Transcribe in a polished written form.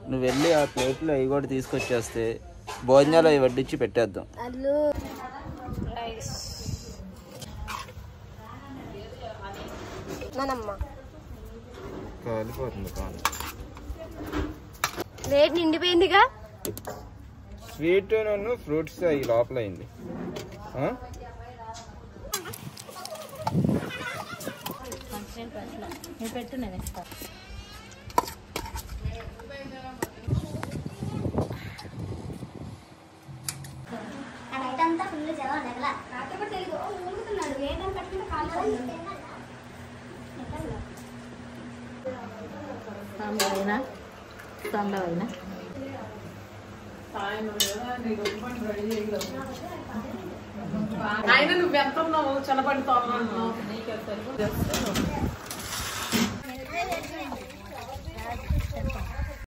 నువ్వు వెళ్ళి ఆ ప్లేట్లో అవి కూడా తీసుకొచ్చేస్తే భోజనాలు అవి వడ్డించి పెట్టేద్దాం. కాలిపోతుంది కాదు, ప్లేట్ నిండిపోయిందిగా. స్వీట్ ఫ్రూట్స్ అవి లోపల అయింది. పెట్టు నేను ఇస్తా. సాంబారైనా సాంబారైనా ఆయన నువ్వు ఎంత ఉన్నావు చల్లబడి తోమన్నావు.